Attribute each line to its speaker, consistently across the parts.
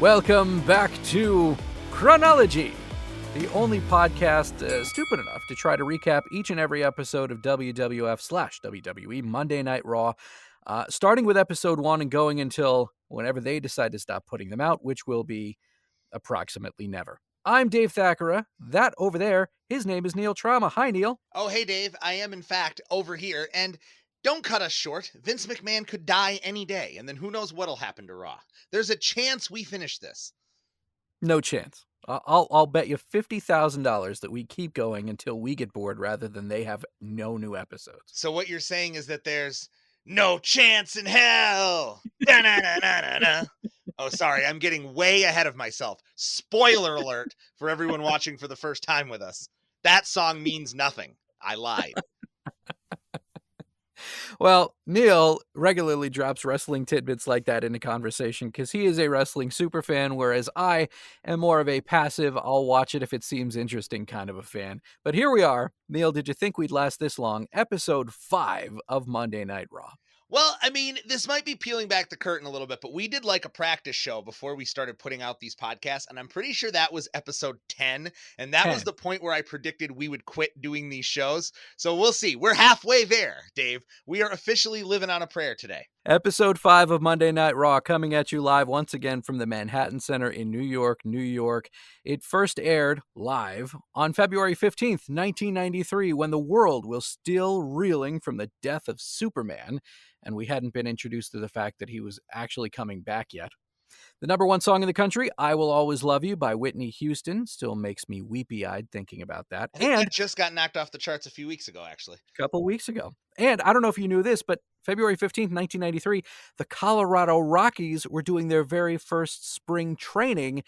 Speaker 1: Welcome back to ChRAWnology, the only podcast stupid enough to try to recap each and every episode of WWF/WWE Monday Night Raw, starting with episode 1 and going until whenever they decide to stop putting them out, which will be approximately never. I'm Dave Thackera. That over there, his name is Neil Trauma. Hi, Neil.
Speaker 2: Oh, hey, Dave. I am, in fact, over here. And don't cut us short. Vince McMahon could die any day, and then who knows what'll happen to Raw. There's a chance we finish this.
Speaker 1: No chance. I'll bet you $50,000 that we keep going until we get bored rather than they have no new episodes.
Speaker 2: So what you're saying is that there's no chance in hell. Da-na-na-na-na-na. Oh, sorry. I'm getting way ahead of myself. Spoiler alert for everyone watching for the first time with us. That song means nothing. I lied.
Speaker 1: Well, Neil regularly drops wrestling tidbits like that into conversation because he is a wrestling superfan, whereas I am more of a passive, I'll watch it if it seems interesting kind of a fan. But here we are. Neil, did you think we'd last this long? Episode 5 of Monday Night Raw.
Speaker 2: Well, I mean, this might be peeling back the curtain a little bit, but we did like a practice show before we started putting out these podcasts, and I'm pretty sure that was episode 10, and that was the point where I predicted we would quit doing these shows. So we'll see. We're halfway there, Dave. We are officially living on a prayer today.
Speaker 1: Episode 5 of Monday Night Raw coming at you live once again from the Manhattan Center in New York, New York. It first aired live on February 15th, 1993, when the world was still reeling from the death of Superman, and we hadn't been introduced to the fact that he was actually coming back yet. The number 1 song in the country, I Will Always Love You by Whitney Houston, still makes me weepy-eyed thinking about that.
Speaker 2: I think that just got knocked off the charts a few weeks ago, actually.
Speaker 1: A couple weeks ago. And I don't know if you knew this, but February 15th, 1993, the Colorado Rockies were doing their very first spring training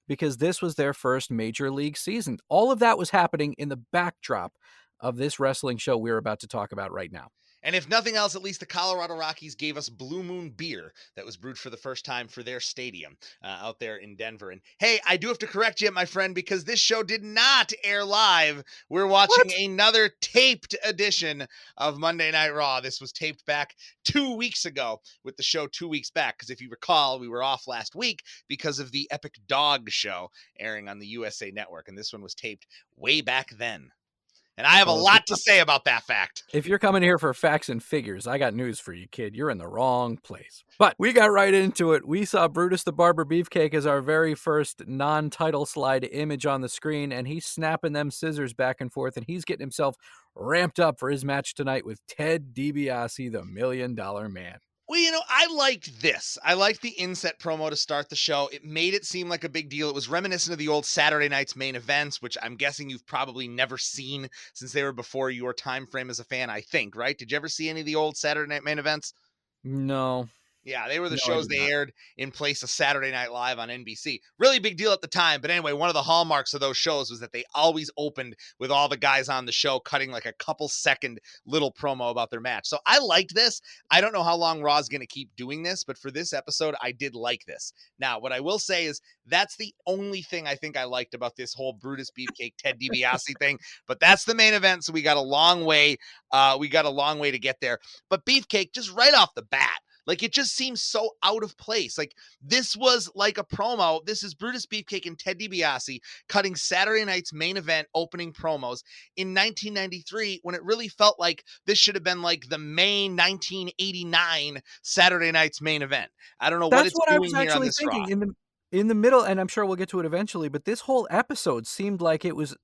Speaker 1: because this was their first major league season. All of that was happening in the backdrop of this wrestling show we're about to talk about right now.
Speaker 2: And if nothing else, at least the Colorado Rockies gave us Blue Moon beer that was brewed for the first time for their stadium out there in Denver. And hey, I do have to correct you, my friend, because this show did not air live. We're watching another taped edition of Monday Night Raw. This was taped back 2 weeks ago with the show 2 weeks back. Because if you recall, we were off last week because of the Epic Dog show airing on the USA Network. And this one was taped way back then. And I have a lot to say about that fact.
Speaker 1: If you're coming here for facts and figures, I got news for you, kid. You're in the wrong place. But we got right into it. We saw Brutus the Barber Beefcake as our very first non-title slide image on the screen, and he's snapping them scissors back and forth, and he's getting himself ramped up for his match tonight with Ted DiBiase, the $1 Million Man.
Speaker 2: Well, you know, I liked this. I liked the inset promo to start the show. It made it seem like a big deal. It was reminiscent of the old Saturday Night's Main Events, which I'm guessing you've probably never seen since they were before your time frame as a fan, I think, right? Did you ever see any of the old Saturday Night Main Events?
Speaker 1: No.
Speaker 2: Yeah, they were the shows they aired in place of Saturday Night Live on NBC. Really big deal at the time. But anyway, one of the hallmarks of those shows was that they always opened with all the guys on the show cutting like a couple second little promo about their match. So I liked this. I don't know how long Raw's going to keep doing this, but for this episode, I did like this. Now, what I will say is that's the only thing I think I liked about this whole Brutus Beefcake, Ted DiBiase thing. But that's the main event, so we got a long way. To get there. But Beefcake, just right off the bat, like, it just seems so out of place. Like, this was like a promo. This is Brutus Beefcake and Ted DiBiase cutting Saturday Night's Main Event opening promos in 1993 when it really felt like this should have been like the May 1989 Saturday Night's Main Event. I don't know what it's doing here on this Raw.
Speaker 1: In the middle, and I'm sure we'll get to it eventually, but this whole episode seemed like it was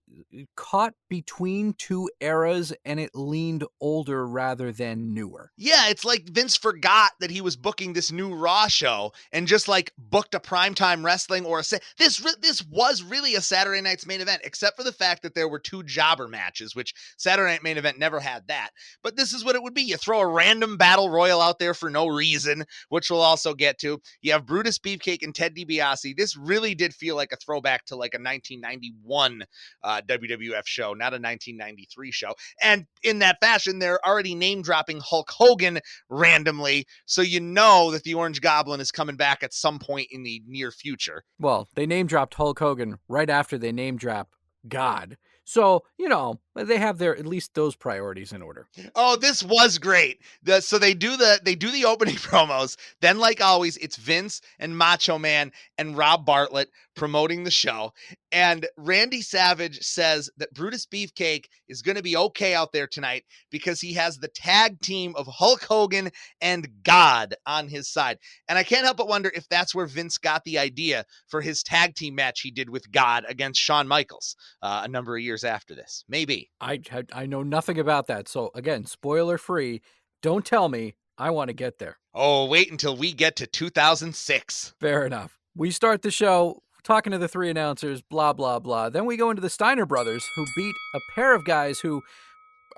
Speaker 1: caught between two eras and it leaned older rather than newer.
Speaker 2: Yeah, it's like Vince forgot that he was booking this new Raw show and just like booked a primetime wrestling or this was really a Saturday Night's Main Event, except for the fact that there were 2 jobber matches, which Saturday Night Main Event never had that. But this is what it would be. You throw a random battle royal out there for no reason, which we'll also get to. You have Brutus Beefcake and Ted DiBiase. This really did feel like a throwback to like a 1991 WWF show, not a 1993 show. And in that fashion, they're already name dropping Hulk Hogan randomly. So you know that the Orange Goblin is coming back at some point in the near future.
Speaker 1: Well, they name dropped Hulk Hogan right after they name drop God. So, you know, But they have at least those priorities in order.
Speaker 2: Oh, this was great. So they do the opening promos. Then, like always, it's Vince and Macho Man and Rob Bartlett promoting the show. And Randy Savage says that Brutus Beefcake is going to be okay out there tonight because he has the tag team of Hulk Hogan and God on his side. And I can't help but wonder if that's where Vince got the idea for his tag team match he did with God against Shawn Michaels a number of years after this. Maybe.
Speaker 1: I know nothing about that. So again, spoiler free. Don't tell me. I want to get there.
Speaker 2: Oh, wait until we get to 2006.
Speaker 1: Fair enough. We start the show talking to the three announcers, blah, blah, blah. Then we go into the Steiner brothers, who beat a pair of guys who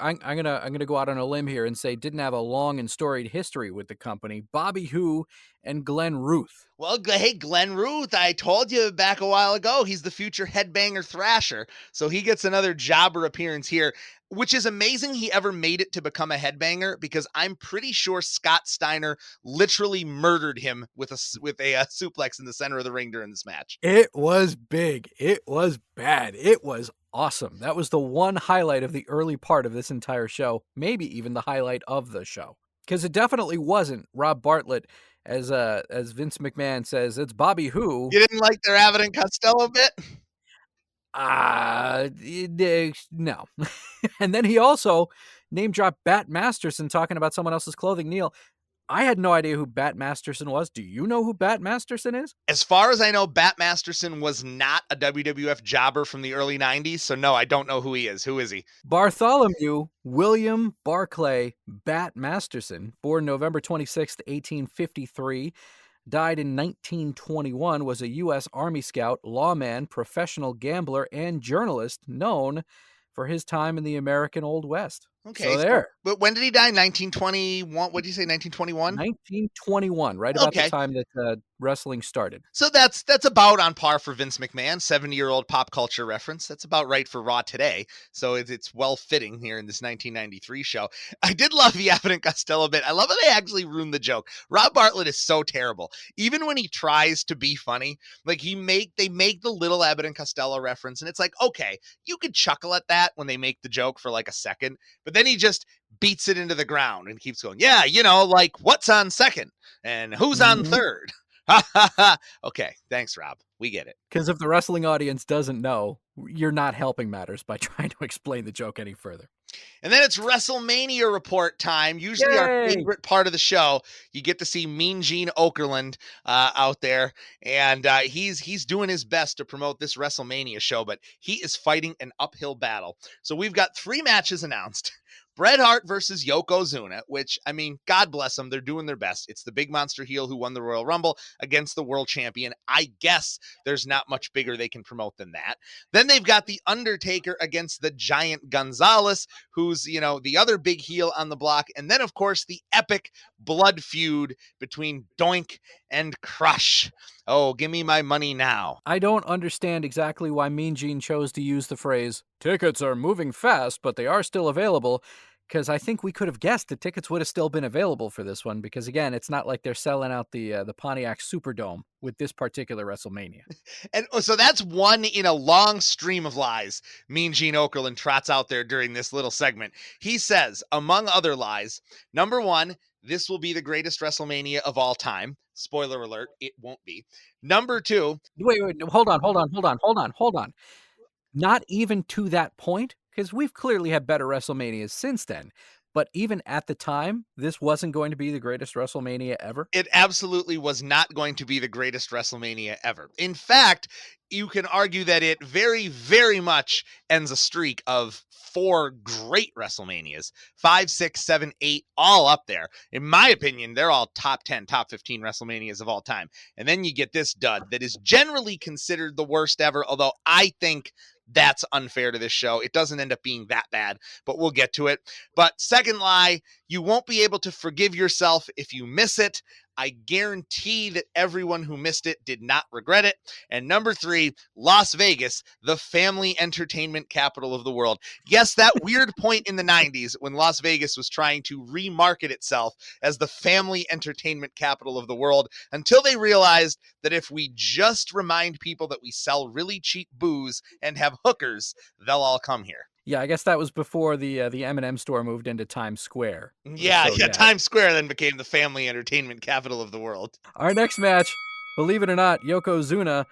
Speaker 1: I'm gonna go out on a limb here and say didn't have a long and storied history with the company. Bobby Who and Glenn Ruth.
Speaker 2: Well, hey, Glenn Ruth, I told you back a while ago, he's the future headbanger thrasher. So he gets another jobber appearance here, which is amazing he ever made it to become a headbanger, because I'm pretty sure Scott Steiner literally murdered him with a suplex in the center of the ring during this match.
Speaker 1: It was big. It was bad. It was awesome. That was the one highlight of the early part of this entire show, maybe even the highlight of the show. Because it definitely wasn't Rob Bartlett, as Vince McMahon says, it's Bobby Who.
Speaker 2: You didn't like their Abbott and Costello bit?
Speaker 1: No. And then he also name dropped Bat Masterson talking about someone else's clothing. Neil, I had no idea who Bat Masterson was. Do you know who Bat Masterson is?
Speaker 2: As far as I know, Bat Masterson was not a WWF jobber from the early 90s, so no, I don't know who he is. Who is he?
Speaker 1: Bartholomew William Barclay Bat Masterson, born November 26th, 1853, died in 1921, was a U.S. Army Scout, lawman, professional gambler, and journalist known for his time in the American Old West.
Speaker 2: Okay.
Speaker 1: So there.
Speaker 2: But when did he die? 1921? What did you say, 1921?
Speaker 1: 1921, right about the time that wrestling started.
Speaker 2: So that's about on par for Vince McMahon, 70-year-old pop culture reference. That's about right for Raw today. So it's well fitting here in this 1993 show. I did love the Abbott and Costello bit. I love how they actually ruined the joke. Rob Bartlett is so terrible. Even when he tries to be funny, like they make the little Abbott and Costello reference, and it's like, okay, you could chuckle at that when they make the joke for like a second, but then he just beats it into the ground and keeps going, yeah, like what's on second and who's on third. Okay, thanks, Rob. We get it.
Speaker 1: Because if the wrestling audience doesn't know, you're not helping matters by trying to explain the joke any further.
Speaker 2: And then it's WrestleMania report time. Usually our favorite part of the show. You get to see Mean Gene Okerlund out there, and he's doing his best to promote this WrestleMania show, but he is fighting an uphill battle. So we've got 3 matches announced. Bret Hart versus Yokozuna, which, I mean, God bless them. They're doing their best. It's the big monster heel who won the Royal Rumble against the world champion. I guess there's not much bigger they can promote than that. Then they've got The Undertaker against the Giant Gonzalez, who's, the other big heel on the block. And then, of course, the epic blood feud between Doink and Crush. Oh, give me my money now.
Speaker 1: I don't understand exactly why Mean Gene chose to use the phrase, tickets are moving fast, but they are still available, because I think we could have guessed the tickets would have still been available for this one, because again, it's not like they're selling out the Pontiac Superdome with this particular WrestleMania.
Speaker 2: And so that's one in a long stream of lies Mean Gene Okerlund trots out there during this little segment. He says, among other lies, number 1, this will be the greatest WrestleMania of all time. Spoiler alert, it won't be. Number 2.
Speaker 1: Wait, hold on. Not even to that point, because we've clearly had better WrestleManias since then. But even at the time, this wasn't going to be the greatest WrestleMania ever.
Speaker 2: It absolutely was not going to be the greatest WrestleMania ever. In fact, you can argue that it very, very much ends a streak of 4 great WrestleManias, 5, 6, 7, 8, all up there. In my opinion, they're all top 10, top 15 WrestleManias of all time. And then you get this dud that is generally considered the worst ever, although I think that's unfair to this show. It doesn't end up being that bad, but we'll get to it. But second lie, you won't be able to forgive yourself if you miss it. I guarantee that everyone who missed it did not regret it. And number 3, Las Vegas, the family entertainment capital of the world. Yes, that weird point in the 90s when Las Vegas was trying to remarket itself as the family entertainment capital of the world, until they realized that if we just remind people that we sell really cheap booze and have hookers, they'll all come here.
Speaker 1: Yeah, I guess that was before the M&M store moved into Times Square.
Speaker 2: Yeah,
Speaker 1: So
Speaker 2: yeah.
Speaker 1: yeah.
Speaker 2: Times Square then became the family entertainment capital of the world.
Speaker 1: Our next match, believe it or not, Yokozuna,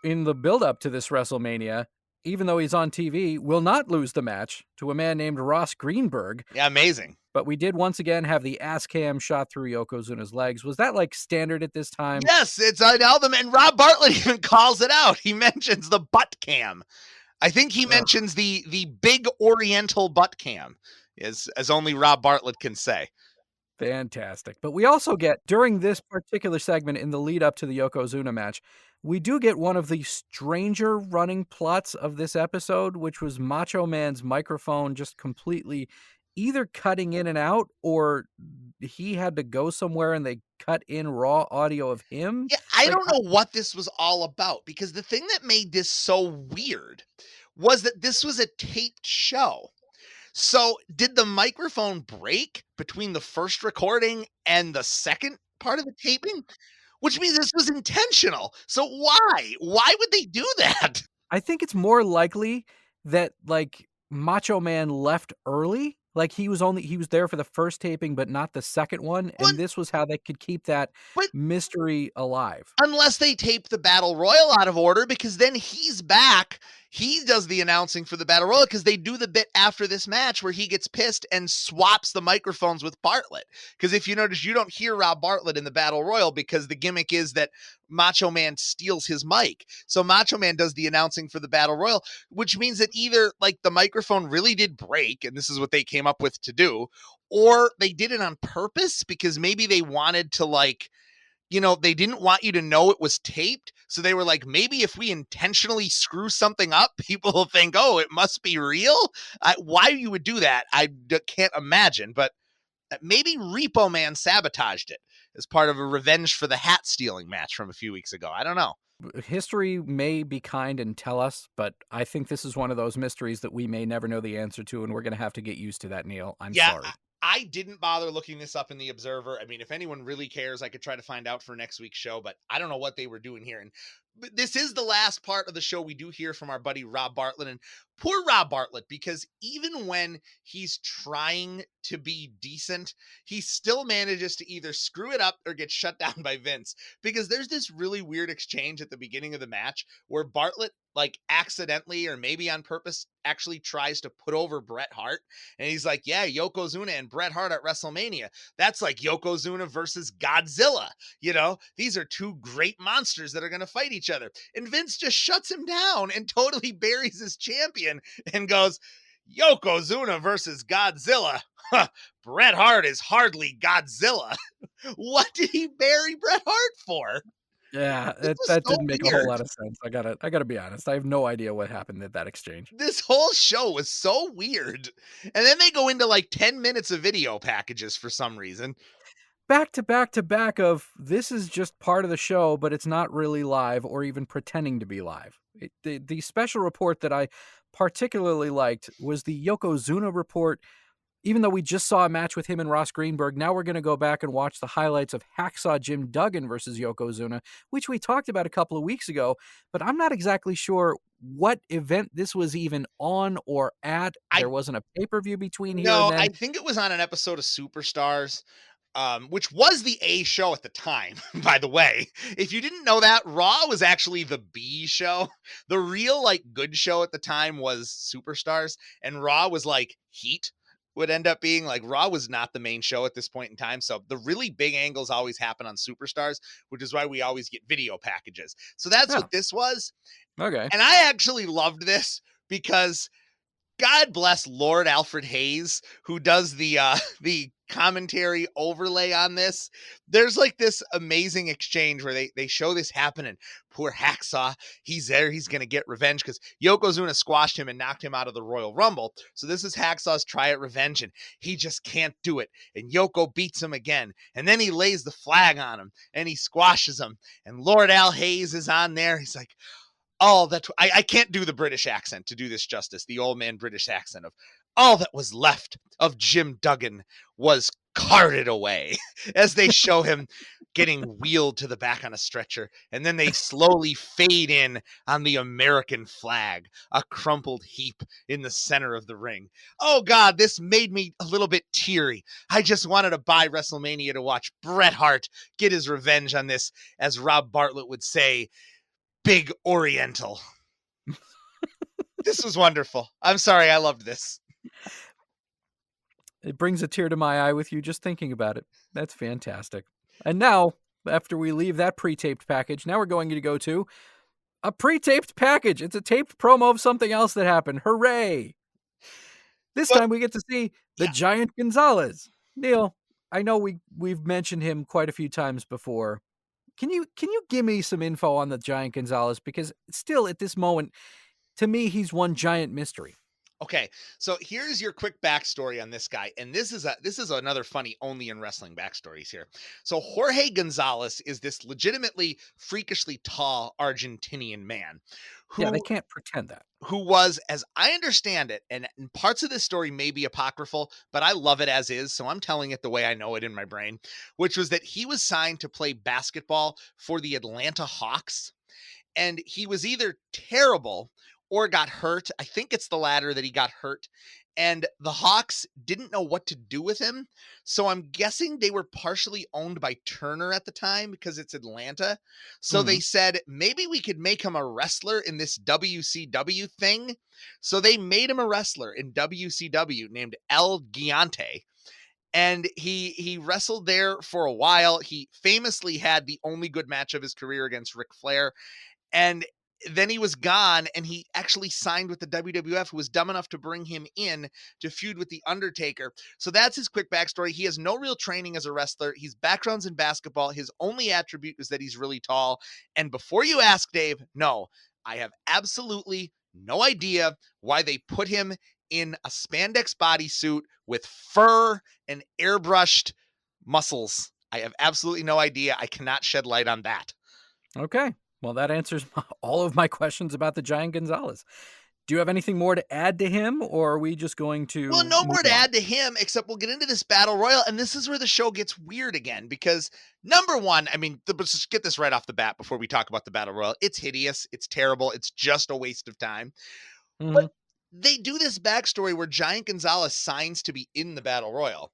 Speaker 1: in the build-up to this WrestleMania, even though he's on TV, will not lose the match to a man named Ross Greenberg.
Speaker 2: Yeah, amazing.
Speaker 1: But we did once again have the ass cam shot through Yokozuna's legs. Was that like standard at this time?
Speaker 2: Yes, it's an album, and Rob Bartlett even calls it out. He mentions the butt cam. I think he
Speaker 1: Ugh.
Speaker 2: mentions the big Oriental butt cam, as only Rob Bartlett can say.
Speaker 1: Fantastic. But we also get, during this particular segment in the lead up to the Yokozuna match, we do get one of the stranger running plots of this episode, which was Macho Man's microphone just completely either cutting in and out, or he had to go somewhere and they cut in raw audio of him.
Speaker 2: Yeah, I
Speaker 1: Like,
Speaker 2: don't know what this was all about, because the thing that made this so weird was that this was a taped show. So, did the microphone break between the first recording and the second part of the taping? Which means this was intentional. So why? Why would they do that?
Speaker 1: I think it's more likely that, like, Macho Man left early. Like, he was there for the first taping, but not the second one,
Speaker 2: But
Speaker 1: and this was how they could keep that
Speaker 2: but
Speaker 1: mystery alive.
Speaker 2: unless they tape the Battle Royal out of order, because then he's back. He does the announcing for the Battle Royal, because they do the bit after this match where he gets pissed and swaps the microphones with Bartlett. Because if you notice, you don't hear Rob Bartlett in the Battle Royal, because the gimmick is that Macho Man steals his mic. So Macho Man does the announcing for the Battle Royal, which means that either like the microphone really did break, and this is what they came up with to do, or they did it on purpose because maybe they wanted to, like, they didn't want you to know it was taped. So they were like, maybe if we intentionally screw something up, people will think, oh, it must be real. Why you would do that, I can't imagine. But maybe Repo Man sabotaged it as part of a revenge for the hat stealing match from a few weeks ago. I don't know.
Speaker 1: History may be kind and tell us, but I think this is one of those mysteries that we may never know the answer to, and we're going to have to get used to that, Neil. I'm
Speaker 2: Yeah,
Speaker 1: sorry.
Speaker 2: I didn't bother looking this up in the Observer. I mean, if anyone really cares, I could try to find out for next week's show, but I don't know what they were doing here. And this is the last part of the show we do hear from our buddy Rob Bartlett. And poor Rob Bartlett, because even when he's trying to be decent, he still manages to either screw it up or get shut down by Vince. Because there's this really weird exchange at the beginning of the match where Bartlett, like, accidentally or maybe on purpose, actually tries to put over Bret Hart. And he's like, yeah, Yokozuna and Bret Hart at WrestleMania. That's like Yokozuna versus Godzilla. These are two great monsters that are going to fight each other. And Vince just shuts him down and totally buries his champion and goes, Yokozuna versus Godzilla. Bret Hart is hardly Godzilla. What did he bury Bret Hart for?
Speaker 1: Yeah,
Speaker 2: This was
Speaker 1: that
Speaker 2: so
Speaker 1: didn't make a whole
Speaker 2: weird.
Speaker 1: lot of sense. I gotta be honest. I have no idea what happened at that exchange.
Speaker 2: This whole show was so weird. And then they go into like 10 minutes of video packages for some reason.
Speaker 1: Back to back to back of, this is just part of the show, but it's not really live or even pretending to be live. The special report that I particularly liked was the Yokozuna report. Even though we just saw a match with him and Ross Greenberg, now we're going to go back and watch the highlights of Hacksaw Jim Duggan versus Yokozuna, which we talked about a couple of weeks ago, but I'm not exactly sure what event this was even on or at.
Speaker 2: I
Speaker 1: There wasn't a pay-per-view between here and
Speaker 2: No, I
Speaker 1: then.
Speaker 2: think it was on an episode of Superstars, which was the A show at the time, by the way. If you didn't know that, Raw was actually the B show. The real, like, good show at the time was Superstars, and Raw was like Heat would end up being. Like, Raw was not the main show at this point in time. So the really big angles always happen on Superstars, which is why we always get video packages. So that's
Speaker 1: Oh,
Speaker 2: what this was.
Speaker 1: okay.
Speaker 2: And I actually loved this because God bless Lord Alfred Hayes, who does the the commentary overlay on this. There's like this amazing exchange where they show this happening. Poor Hacksaw, he's there, he's gonna get revenge because Yokozuna squashed him and knocked him out of the Royal Rumble. So this is Hacksaw's try at revenge, and he just can't do it. And Yoko beats him again, and then he lays the flag on him and he squashes him. And Lord Al Hayes is on there. He's like, all that I can't do the British accent to do this justice, the old man British accent of all that was left of Jim Duggan was carted away as they show him getting wheeled to the back on a stretcher. And then they slowly fade in on the American flag, a crumpled heap in the center of the ring. Oh, God, this made me a little bit teary. I just wanted to buy WrestleMania to watch Bret Hart get his revenge on this, as Rob Bartlett would say, Big Oriental. This was wonderful. I'm sorry, I loved this.
Speaker 1: It brings a tear to my eye with you just thinking about it. That's fantastic. And now, after we leave that pre-taped package, now we're going to go to a pre-taped package. It's a taped promo of something else that happened. Hooray! This time we get to see the Giant Gonzalez. Neil, I know we've mentioned him quite a few times before. Can you give me some info on the Giant Gonzalez? Because still at this moment, to me, he's one giant mystery.
Speaker 2: Okay, so here's your quick backstory on this guy, and this is another funny only in wrestling backstories here. So Jorge Gonzalez is this legitimately freakishly tall Argentinian man
Speaker 1: Yeah, they
Speaker 2: who
Speaker 1: can't pretend that.
Speaker 2: who was, as I understand it, and parts of this story may be apocryphal, but I love it as is, so I'm telling it the way I know it in my brain, which was that he was signed to play basketball for the Atlanta Hawks, and he was either terrible or got hurt. I think it's the latter, that he got hurt. And the Hawks didn't know what to do with him. So I'm guessing they were partially owned by Turner at the time because it's Atlanta. So they said, maybe we could make him a wrestler in this WCW thing. So they made him a wrestler in WCW named El Gigante. And he wrestled there for a while. He famously had the only good match of his career against Ric Flair. And then he was gone, and he actually signed with the WWF, who was dumb enough to bring him in to feud with The Undertaker. So that's his quick backstory. He has no real training as a wrestler. His background's in basketball. His only attribute is that he's really tall. And before you ask, Dave, no, I have absolutely no idea why they put him in a spandex bodysuit with fur and airbrushed muscles. I have absolutely no idea. I cannot shed light on that.
Speaker 1: Okay. Well, that answers all of my questions about the Giant Gonzalez. Do you have anything more to add to him, or are we just going to
Speaker 2: Well, no more to
Speaker 1: on?
Speaker 2: add to him, except we'll get into this battle royal, and this is where the show gets weird again, because number one, I mean, let's just get this right off the bat before we talk about the battle royal. It's hideous. It's terrible. It's just a waste of time. But they do this backstory where Giant Gonzalez signs to be in the battle royal,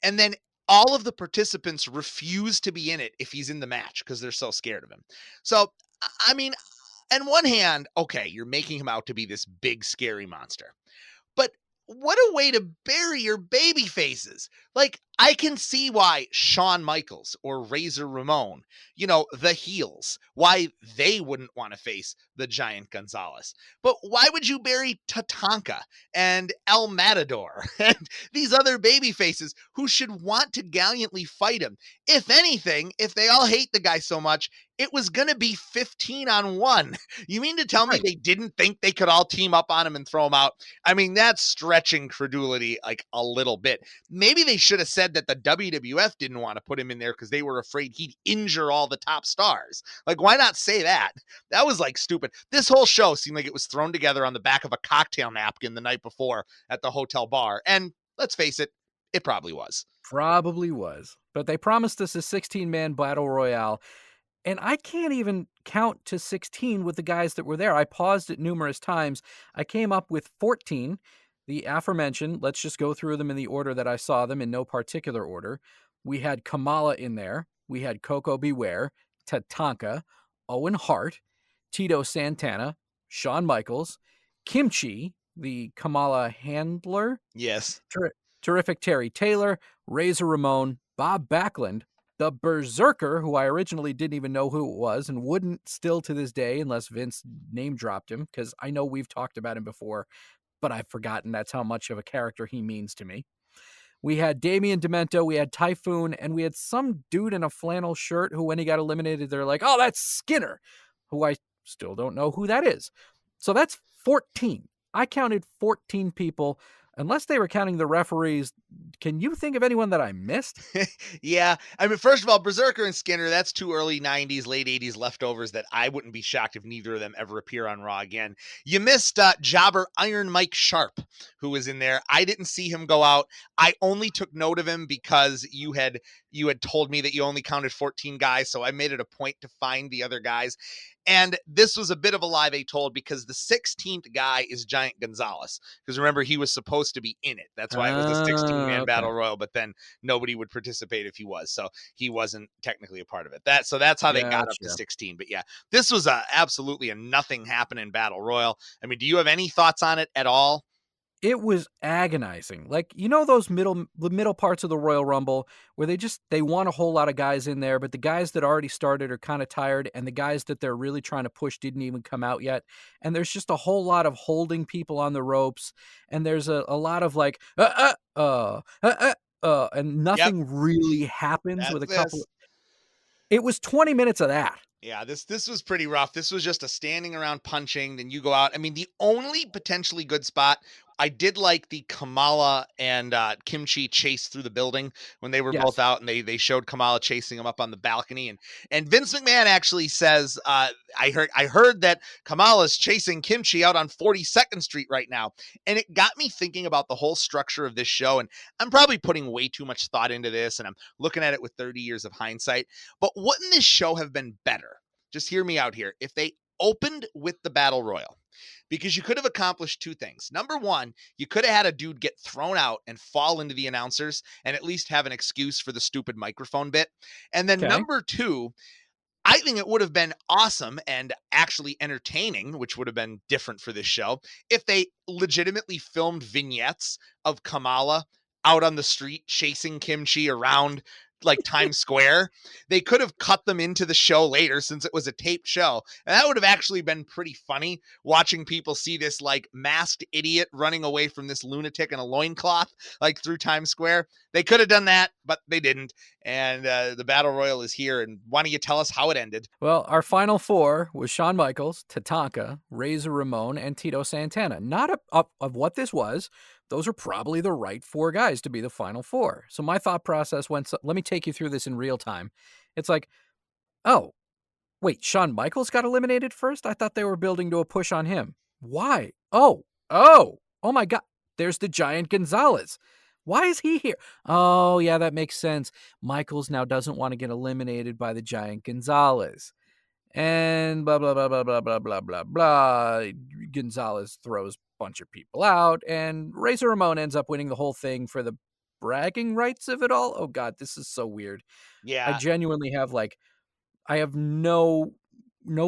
Speaker 2: and then all of the participants refuse to be in it if he's in the match because they're so scared of him. So, I mean, on one hand, okay, you're making him out to be this big, scary monster. But what a way to bury your baby faces. Like, I can see why Shawn Michaels or Razor Ramon, the heels, why they wouldn't want to face the Giant Gonzalez. But why would you bury Tatanka and El Matador and these other baby faces who should want to gallantly fight him? If anything, if they all hate the guy so much, it was going to be 15-on-1. You mean to tell me they didn't think they could all team up on him and throw him out? I mean, that's stretching credulity like a little bit. Maybe they should have said that the WWF didn't want to put him in there because they were afraid he'd injure all the top stars. Like, why not say that? That was like stupid. This whole show seemed like it was thrown together on the back of a cocktail napkin the night before at the hotel bar. And let's face it, it probably was.
Speaker 1: Probably was. But they promised us a 16-man battle royale. And I can't even count to 16 with the guys that were there. I paused it numerous times. I came up with 14. The aforementioned, let's just go through them in the order that I saw them, in no particular order. We had Kamala in there. We had Coco Beware, Tatanka, Owen Hart, Tito Santana, Shawn Michaels, Kimchi, the Kamala handler.
Speaker 2: Yes.
Speaker 1: Terrific Terry Taylor, Razor Ramon, Bob Backlund, the Berserker, who I originally didn't even know who it was and wouldn't still to this day unless Vince name dropped him, because I know we've talked about him before, but I've forgotten that's how much of a character he means to me. We had Damian Demento, we had Typhoon, and we had some dude in a flannel shirt who, when he got eliminated, they're like, oh, that's Skinner, who I still don't know who that is. So that's 14. I counted 14 people. Unless they were counting the referees, can you think of anyone that I missed?
Speaker 2: Yeah. I mean, first of all, Berserker and Skinner, that's two early 90s, late 80s leftovers that I wouldn't be shocked if neither of them ever appear on Raw again. You missed jobber Iron Mike Sharp, who was in there. I didn't see him go out. I only took note of him because you had told me that you only counted 14 guys, so I made it a point to find the other guys. And this was a bit of a lie they told because the 16th guy is Giant Gonzalez. Because remember, he was supposed to be in it. That's why it was a 16-man
Speaker 1: Okay.
Speaker 2: battle royal, but then nobody would participate if he was. So he wasn't technically a part of it. That's how they got up to
Speaker 1: Gotcha.
Speaker 2: 16. But yeah, this was absolutely a nothing happening battle royal. I mean, do you have any thoughts on it at all?
Speaker 1: It was agonizing. Like, those middle parts of the Royal Rumble where they want a whole lot of guys in there, but the guys that already started are kind of tired, and the guys that they're really trying to push didn't even come out yet. And there's just a whole lot of holding people on the ropes, and there's a lot of like, and
Speaker 2: Yep,
Speaker 1: nothing really happens with
Speaker 2: that's
Speaker 1: a couple.
Speaker 2: this.
Speaker 1: It was 20 minutes of that.
Speaker 2: Yeah, this was pretty rough. This was just a standing around punching, then you go out. I mean, the only potentially good spot, I did like the Kamala and Kimchi chase through the building when they were both
Speaker 1: Yes.
Speaker 2: out, and they showed Kamala chasing him up on the balcony, and Vince McMahon actually says, I heard that Kamala's chasing Kimchi out on 42nd Street right now, and it got me thinking about the whole structure of this show, and I'm probably putting way too much thought into this, and I'm looking at it with 30 years of hindsight. But wouldn't this show have been better? Just hear me out here. If they opened with the battle royal, because you could have accomplished two things. Number one, you could have had a dude get thrown out and fall into the announcers and at least have an excuse for the stupid microphone bit. And then
Speaker 1: Okay.
Speaker 2: number two, I think it would have been awesome and actually entertaining, which would have been different for this show, if they legitimately filmed vignettes of Kamala out on the street chasing Kimchi around like Times Square. They could have cut them into the show later since it was a taped show. And that would have actually been pretty funny watching people see this like masked idiot running away from this lunatic in a loincloth like through Times Square. They could have done that, but they didn't. And the battle royal is here. And why don't you tell us how it ended?
Speaker 1: Well, our final four was Shawn Michaels, Tatanka, Razor Ramon, and Tito Santana. Not of what this was. Those are probably the right four guys to be the final four. So my thought process went, let me take you through this in real time. It's like, oh, wait, Shawn Michaels got eliminated first? I thought they were building to a push on him. Why? Oh my God. There's the Giant Gonzalez. Why is he here? Oh, yeah, that makes sense. Michaels now doesn't want to get eliminated by the Giant Gonzalez. And blah, blah, blah, blah, blah, blah, blah, blah, blah. Gonzalez throws a bunch of people out, and Razor Ramon ends up winning the whole thing for the bragging rights of it all. Oh, God, this is so weird. I
Speaker 2: Yeah,
Speaker 1: genuinely have I have no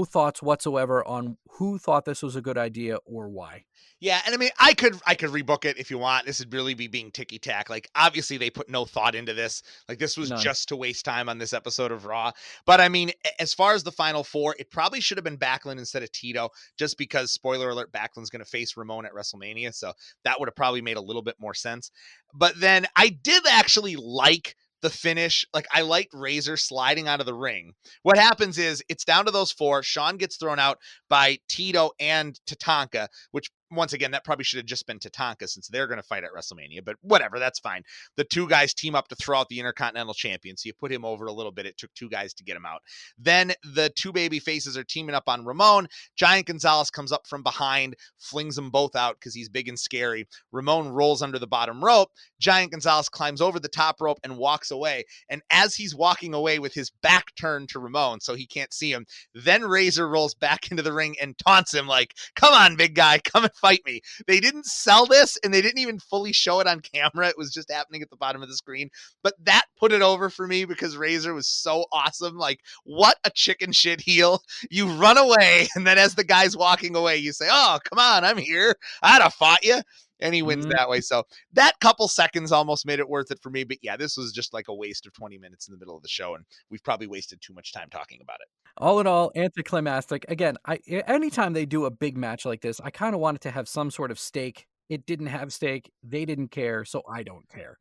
Speaker 1: thoughts whatsoever on who thought this was a good idea or why.
Speaker 2: yeah, and I mean, I could rebook it if you want. This would really be being ticky tack. Like, obviously, they put no thought into this. Like, this was
Speaker 1: None.
Speaker 2: just to waste time on this episode of Raw. But I mean, as far as the final four, it probably should have been Backlund instead of Tito, just because spoiler alert, Backlund's going to face Ramon at WrestleMania, so that would have probably made a little bit more sense. But then I did actually like the finish. Like, I liked Razor sliding out of the ring. What happens is it's down to those four. Shawn gets thrown out by Tito and Tatanka, which once again, that probably should have just been Tatanka since they're going to fight at WrestleMania, but whatever, that's fine. The two guys team up to throw out the Intercontinental Champion, so you put him over a little bit. It took two guys to get him out. Then the two baby faces are teaming up on Ramon. Giant Gonzalez comes up from behind, flings them both out because he's big and scary. Ramon rolls under the bottom rope. Giant Gonzalez climbs over the top rope and walks away. And as he's walking away with his back turned to Ramon so he can't see him, then Razor rolls back into the ring and taunts him like, come on, big guy, come and fight me. They didn't sell this and they didn't even fully show it on camera. It was just happening at the bottom of the screen. But that put it over for me because Razor was so awesome. Like, what a chicken shit heel. You run away, and then as the guy's walking away, you say, oh, come on, I'm here. I'd have fought you. And he wins
Speaker 1: Mm.
Speaker 2: that way. So that couple seconds almost made it worth it for me. But yeah, this was just like a waste of 20 minutes in the middle of the show. And we've probably wasted too much time talking about it.
Speaker 1: All in all, anticlimactic. Again, anytime they do a big match like this, I kind of want it to have some sort of stake. It didn't have stake. They didn't care, so I don't care?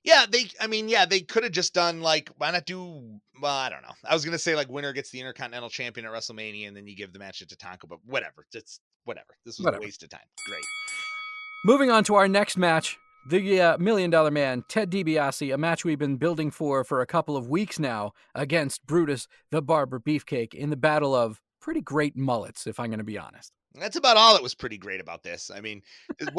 Speaker 2: Yeah, they could have just done like, why not do, well, I don't know. I was going to say like winner gets the Intercontinental Champion at WrestleMania and then you give the match to Tatanka, but whatever. It's whatever. This was a
Speaker 1: Whatever.
Speaker 2: waste of time. Great.
Speaker 1: Moving on to our next match, the $1 Million Man, Ted DiBiase, a match we've been building for a couple of weeks now, against Brutus the Barber Beefcake in the battle of pretty great mullets, if I'm going to be honest.
Speaker 2: That's about all that was pretty great about this. I mean, this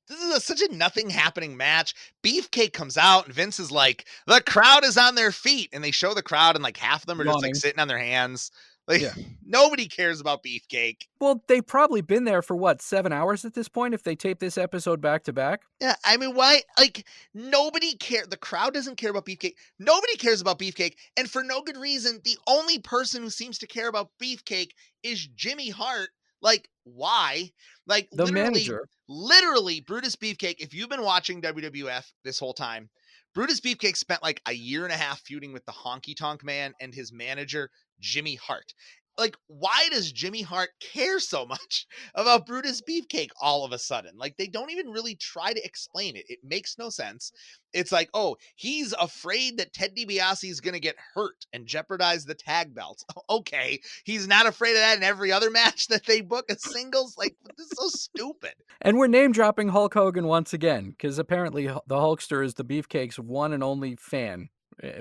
Speaker 2: is such a nothing happening match. Beefcake comes out and Vince is like, the crowd is on their feet. And they show the crowd and like half of them are just like sitting on their hands. Like nobody cares about Beefcake.
Speaker 1: Well, they've probably been there for what, 7 hours at this point if they tape this episode back to back?
Speaker 2: Yeah, I mean, why? Like nobody cares. The crowd doesn't care about Beefcake. Nobody cares about Beefcake, and for no good reason. The only person who seems to care about Beefcake is Jimmy Hart. Like, why? Like,
Speaker 1: The manager.
Speaker 2: literally, Brutus Beefcake. If you've been watching WWF this whole time, Brutus Beefcake spent like a year and a half feuding with the Honky Tonk Man and his manager, Jimmy Hart. Like, why does Jimmy Hart care so much about Brutus Beefcake all of a sudden? Like, they don't even really try to explain it. It makes no sense. It's like, oh, he's afraid that Ted DiBiase is going to get hurt and jeopardize the tag belts. Okay, he's not afraid of that in every other match that they book as singles. Like, this is so stupid.
Speaker 1: And we're name dropping Hulk Hogan once again, because apparently the Hulkster is the Beefcake's one and only fan.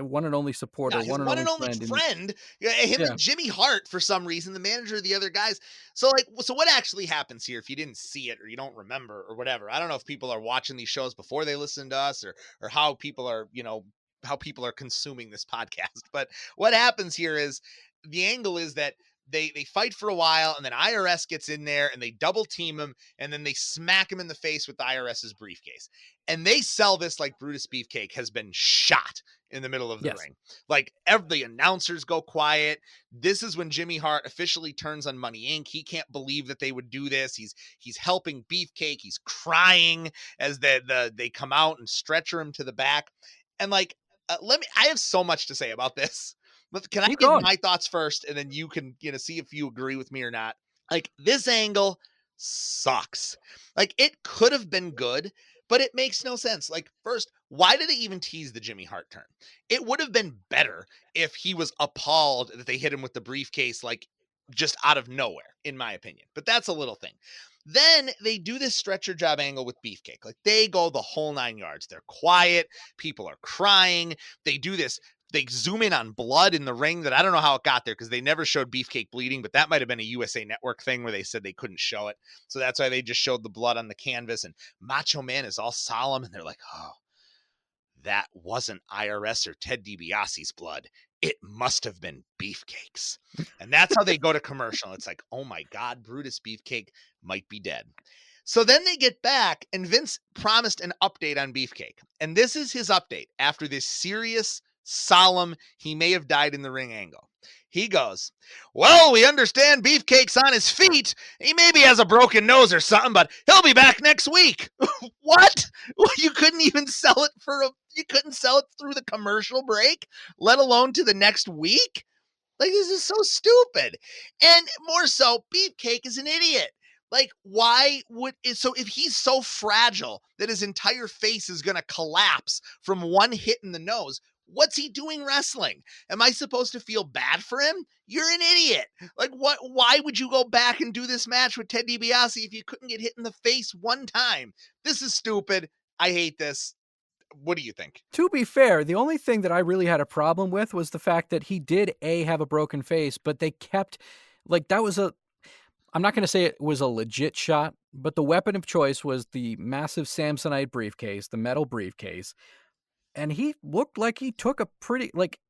Speaker 1: One and only supporter,
Speaker 2: his one and only friend. Him and Jimmy Hart, for some reason, the manager of the other guys. So what actually happens here if you didn't see it or you don't remember or whatever? I don't know if people are watching these shows before they listen to us or how people are, how people are consuming this podcast. But what happens here is the angle is that they fight for a while and then IRS gets in there and they double team him and then they smack him in the face with the IRS's briefcase. And they sell this like Brutus Beefcake has been shot in the middle of the ring. Like the announcers go quiet. This is when Jimmy Hart officially turns on Money Inc. He can't believe that they would do this. He's helping Beefcake. He's crying as they come out and stretcher him to the back. And like, I have so much to say about this. Can I give my thoughts first and then you can, see if you agree with me or not? Like, this angle sucks. Like, it could have been good, but it makes no sense. Like, first, why did they even tease the Jimmy Hart turn? It would have been better if he was appalled that they hit him with the briefcase, like, just out of nowhere, in my opinion. But that's a little thing. Then they do this stretcher job angle with Beefcake. Like, they go the whole 9 yards. They're quiet. People are crying. They do this. They zoom in on blood in the ring that I don't know how it got there because they never showed Beefcake bleeding, but that might have been a USA Network thing where they said they couldn't show it. So that's why they just showed the blood on the canvas, and Macho Man is all solemn and they're like, oh, that wasn't IRS or Ted DiBiase's blood. It must have been Beefcake's. And that's how they go to commercial. It's like, oh my God, Brutus Beefcake might be dead. So then they get back and Vince promised an update on Beefcake. And this is his update after this serious, solemn, he may have died in the ring angle. He goes, well, we understand Beefcake's on his feet. He maybe has a broken nose or something, but he'll be back next week. What? You couldn't even sell it you couldn't sell it through the commercial break, let alone to the next week? Like, this is so stupid. And more so, Beefcake is an idiot. Like, so if he's so fragile that his entire face is going to collapse from one hit in the nose, what's he doing wrestling? Am I supposed to feel bad for him? You're an idiot. Like, why would you go back and do this match with Ted DiBiase if you couldn't get hit in the face one time? This is stupid. I hate this. What do you think?
Speaker 1: To be fair, the only thing that I really had a problem with was the fact that he did have a broken face, but they kept, like, that was I'm not going to say it was a legit shot, but the weapon of choice was the massive Samsonite briefcase, the metal briefcase. And he looked like he took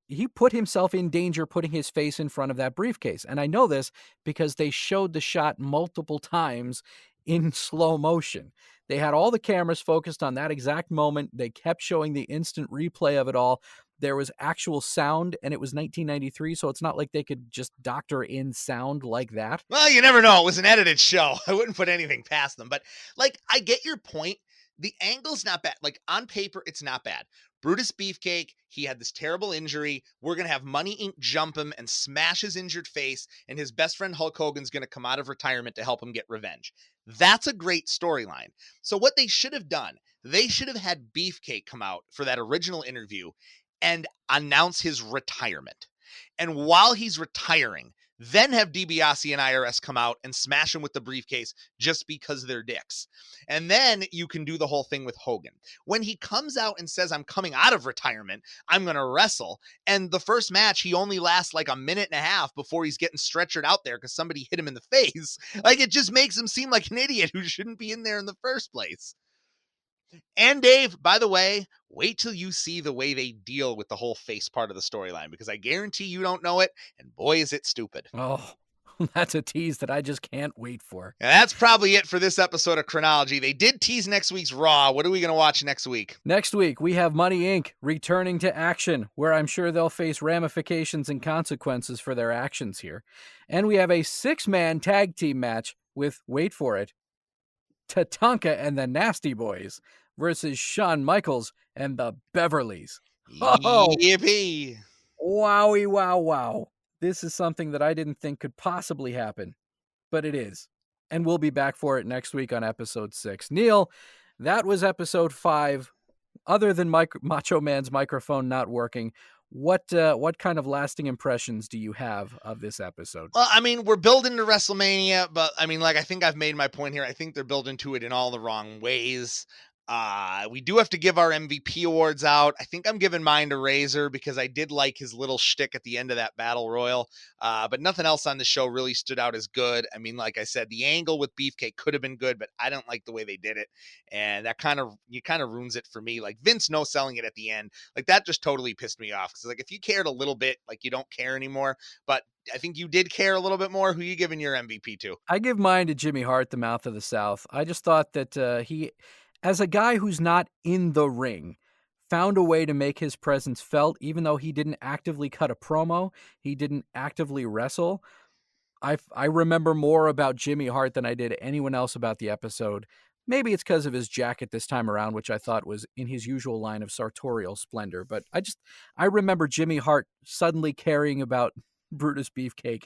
Speaker 1: he put himself in danger putting his face in front of that briefcase. And I know this because they showed the shot multiple times in slow motion. They had all the cameras focused on that exact moment. They kept showing the instant replay of it all. There was actual sound, and it was 1993, so it's not like they could just doctor in sound like that.
Speaker 2: Well, you never know. It was an edited show. I wouldn't put anything past them. But, like, I get your point. The angle's not bad. Like, on paper, it's not bad. Brutus Beefcake, he had this terrible injury. We're going to have Money Inc. jump him and smash his injured face, and his best friend Hulk Hogan's going to come out of retirement to help him get revenge. That's a great storyline. So what they should have done, they should have had Beefcake come out for that original interview and announce his retirement. And while he's retiring, then have DiBiase and IRS come out and smash him with the briefcase just because they're dicks. And then you can do the whole thing with Hogan. When he comes out and says, I'm coming out of retirement, I'm going to wrestle. And the first match, he only lasts like a minute and a half before he's getting stretchered out there because somebody hit him in the face. Like, it just makes him seem like an idiot who shouldn't be in there in the first place. And Dave, by the way, wait till you see the way they deal with the whole face part of the storyline, because I guarantee you don't know it, and boy, is it stupid.
Speaker 1: Oh, that's a tease that I just can't wait for.
Speaker 2: And that's probably it for this episode of ChRAWnology. They did tease next week's Raw. What are we going to watch next week?
Speaker 1: Next week, we have Money Inc. returning to action, where I'm sure they'll face ramifications and consequences for their actions here. And we have a 6-man tag team match with, wait for it, Tatanka and the Nasty Boys versus Shawn Michaels and the Beverlys.
Speaker 2: Oh, yippee.
Speaker 1: Wowie, wow, wow. This is something that I didn't think could possibly happen, but it is. And we'll be back for it next week on episode 6. Neil, that was episode 5. Other than Macho Man's microphone not working, what kind of lasting impressions do you have of this episode?
Speaker 2: Well, I mean, we're building to WrestleMania, but I mean, like, I think I've made my point here. I think they're building to it in all the wrong ways. We do have to give our MVP awards out. I think I'm giving mine to Razor because I did like his little shtick at the end of that battle royal. But nothing else on the show really stood out as good. I mean, like I said, the angle with Beefcake could have been good, but I don't like the way they did it. And that kind of ruins it for me. Like, Vince no selling it at the end. Like, that just totally pissed me off. Because, like, if you cared a little bit, like, you don't care anymore. But I think you did care a little bit more. Who are you giving your MVP to?
Speaker 1: I give mine to Jimmy Hart, the Mouth of the South. I just thought that he, as a guy who's not in the ring, found a way to make his presence felt, even though he didn't actively cut a promo, he didn't actively wrestle. I remember more about Jimmy Hart than I did anyone else about the episode. Maybe it's because of his jacket this time around, which I thought was in his usual line of sartorial splendor. But I remember Jimmy Hart suddenly caring about Brutus Beefcake,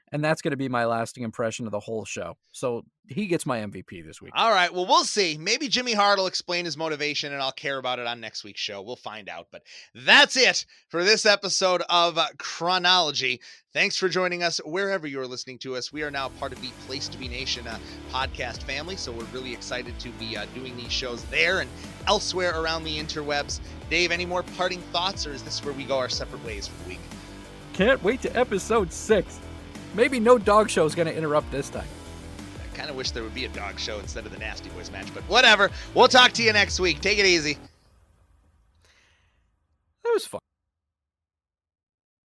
Speaker 1: and that's going to be my lasting impression of the whole show. So he gets my MVP this week.
Speaker 2: All right, well, we'll see. Maybe Jimmy Hart will explain his motivation, and I'll care about it on next week's show. We'll find out. But that's it for this episode of ChRAWnology. Thanks for joining us wherever you're listening to us. We are now part of the Place to Be Nation podcast family, so we're really excited to be doing these shows there and elsewhere around the interwebs. Dave, any more parting thoughts, or is this where we go our separate ways for the week?
Speaker 1: Can't wait to episode 6. Maybe no dog show is going to interrupt this time.
Speaker 2: I kind of wish there would be a dog show instead of the Nasty Boys match, but whatever. We'll talk to you next week. Take it easy.
Speaker 1: That was fun.